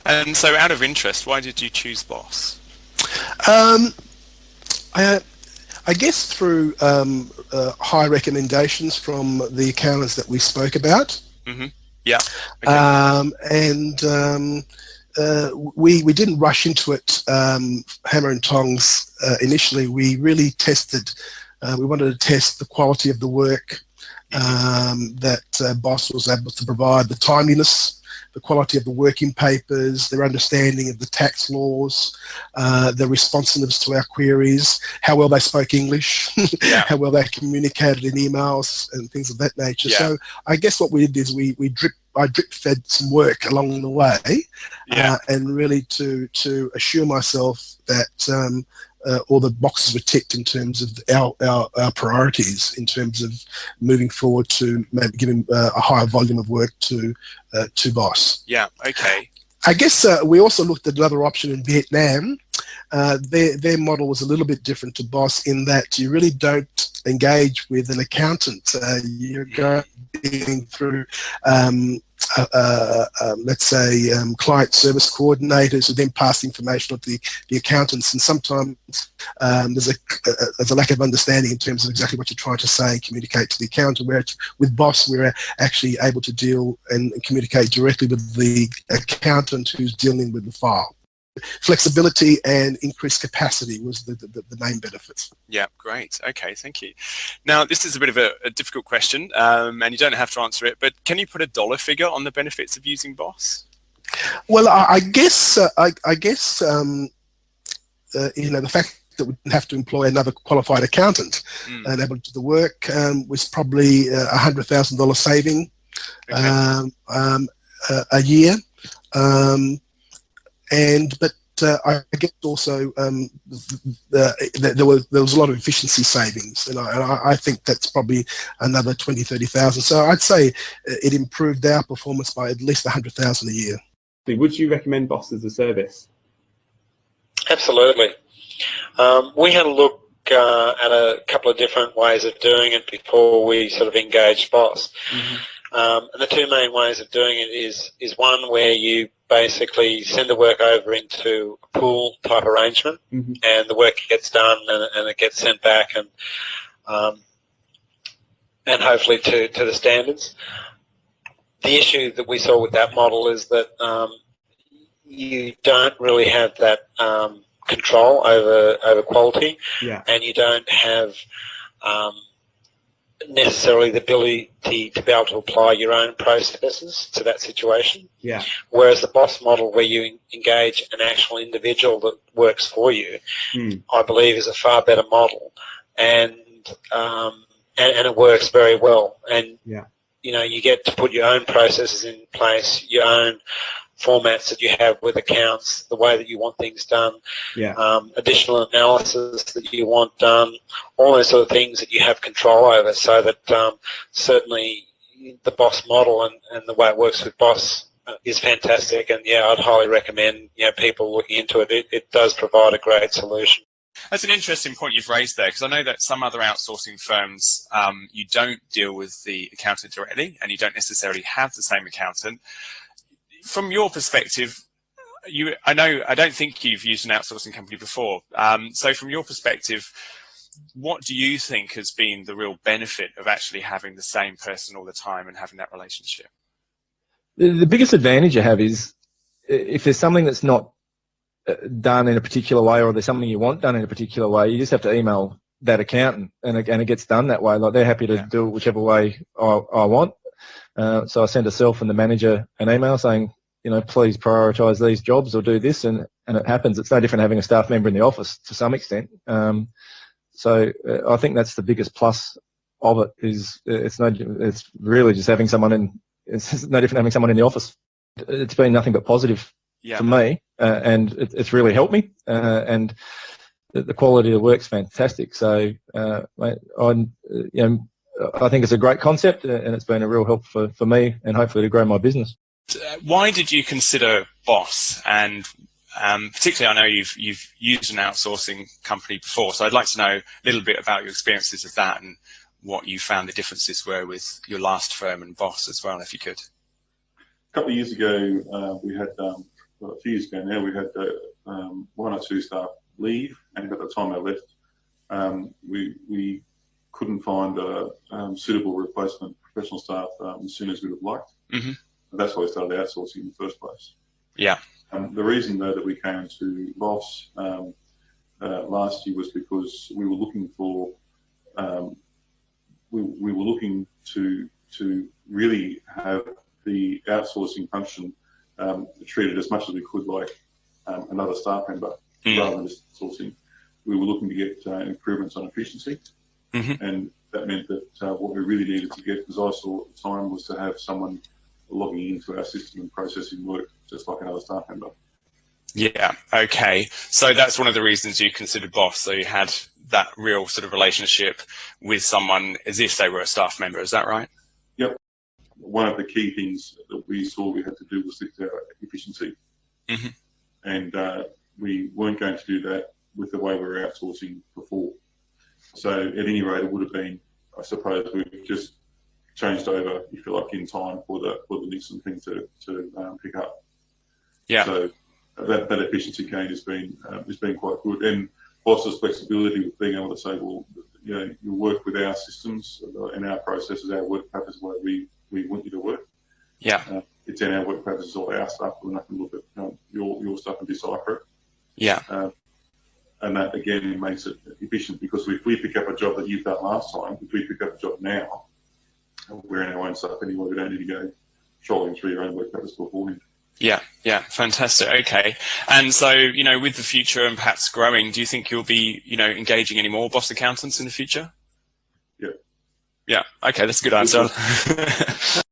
And so out of interest, why did you choose Boss? Um, I, I guess through high recommendations from the accountants that we spoke about. Mm-hmm. Yeah. Okay. We didn't rush into it hammer and tongs initially. We really tested. We wanted to test the quality of the work that Boss was able to provide, the timeliness, the quality of the working papers, their understanding of the tax laws, their responsiveness to our queries, how well they spoke English, how well they communicated in emails and things of that nature. So I guess what we did is I drip fed some work along the way, and really to assure myself that all the boxes were ticked in terms of our priorities, in terms of moving forward to maybe giving a higher volume of work to Boss. Yeah. Okay. I guess we also looked at another option in Vietnam. Their model was a little bit different to Boss in that you really don't engage with an accountant. You're going through, let's say, client service coordinators who then pass information on to the accountants, and sometimes there's a lack of understanding in terms of exactly what you're trying to say and communicate to the accountant. Where with Boss, we're actually able to deal and communicate directly with the accountant who's dealing with the file. Flexibility and increased capacity was the main benefits. Yeah, great. Okay, thank you. Now, this is a bit of a difficult question, and you don't have to answer it, but can you put a dollar figure on the benefits of using Boss? Well, I guess the fact that we didn't have to employ another qualified accountant and able to do the work was probably $100,000 saving a year. But I guess also there was a lot of efficiency savings, and I think that's probably another 20,000-30,000. So I'd say it improved our performance by at least 100,000 a year. Would you recommend Boss as a service? Absolutely. We had a look at a couple of different ways of doing it before we sort of engaged Boss. And the two main ways of doing it is one where you basically send the work over into a pool type arrangement, and the work gets done and it gets sent back and hopefully to the standards. The issue that we saw with that model is that you don't really have that control over quality, and you don't have necessarily the ability to be able to apply your own processes to that situation. Whereas the Boss model, where you engage an actual individual that works for you, I believe is a far better model, and it works very well. And you get to put your own processes in place, your own formats that you have with accounts, the way that you want things done, additional analysis that you want done, all those sort of things that you have control over, so that certainly the Boss model and the way it works with Boss is fantastic. And I'd highly recommend people looking into it. It does provide a great solution. That's an interesting point you've raised there, because I know that some other outsourcing firms, you don't deal with the accountant directly, and you don't necessarily have the same accountant. From your perspective, I don't think you've used an outsourcing company before. So from your perspective, what do you think has been the real benefit of actually having the same person all the time and having that relationship? The biggest advantage you have is if there's something that's not done in a particular way, or there's something you want done in a particular way, you just have to email that accountant, and it gets done that way. Like, they're happy to do it whichever way I want. So I send herself and the manager an email saying, please prioritise these jobs or do this, and it happens. It's no different having a staff member in the office to some extent. So I think that's the biggest plus of it. It's really just having someone in. It's no different having someone in the office. It's been nothing but positive for me, and it's really helped me. And the quality of the work's fantastic. So I think it's a great concept, and it's been a real help for me and hopefully to grow my business. Why did you consider Boss? And particularly, I know you've used an outsourcing company before, so I'd like to know a little bit about your experiences of that and what you found the differences were with your last firm and Boss as well, if you could. A couple of years ago, we had a few years ago now, we had 1 or 2 staff leave, and at the time they left, we couldn't find a suitable replacement professional staff as soon as we would have liked. Mm-hmm. And that's why we started outsourcing in the first place. Yeah. The reason, though, that we came to BOSS last year was because we were looking for we were looking to really have the outsourcing function treated as much as we could like another staff member, rather than just sourcing. We were looking to get improvements on efficiency, and that meant that what we really needed to get, as I saw at the time, was to have someone logging into our system and processing work just like another staff member. Yeah, okay. So that's one of the reasons you considered BOSS, so you had that real sort of relationship with someone as if they were a staff member, is that right? Yep. One of the key things that we saw we had to do was lift our efficiency. And we weren't going to do that with the way we were outsourcing before. So at any rate, it would have been, I suppose, we just changed over, if you like, in time for the Nixon thing to pick up. Yeah. So that efficiency gain has been quite good, and BOSS's flexibility with being able to say, well, you know, you work with our systems and our processes, our work practices, the way we want you to work. Yeah. It's in our work practices, all our stuff. We're not going to look at your stuff and decipher it. Yeah. And that again makes it efficient, because if we pick up a job that you've done last time, if we pick up a job now, we're in our own stuff anyway. We don't need to go trolling through your own work practice beforehand. Yeah, yeah, fantastic. Okay. And so, you know, with the future and perhaps growing, do you think you'll be, you know, engaging any more BOSS accountants in the future? Yeah. Yeah. Okay, that's a good answer.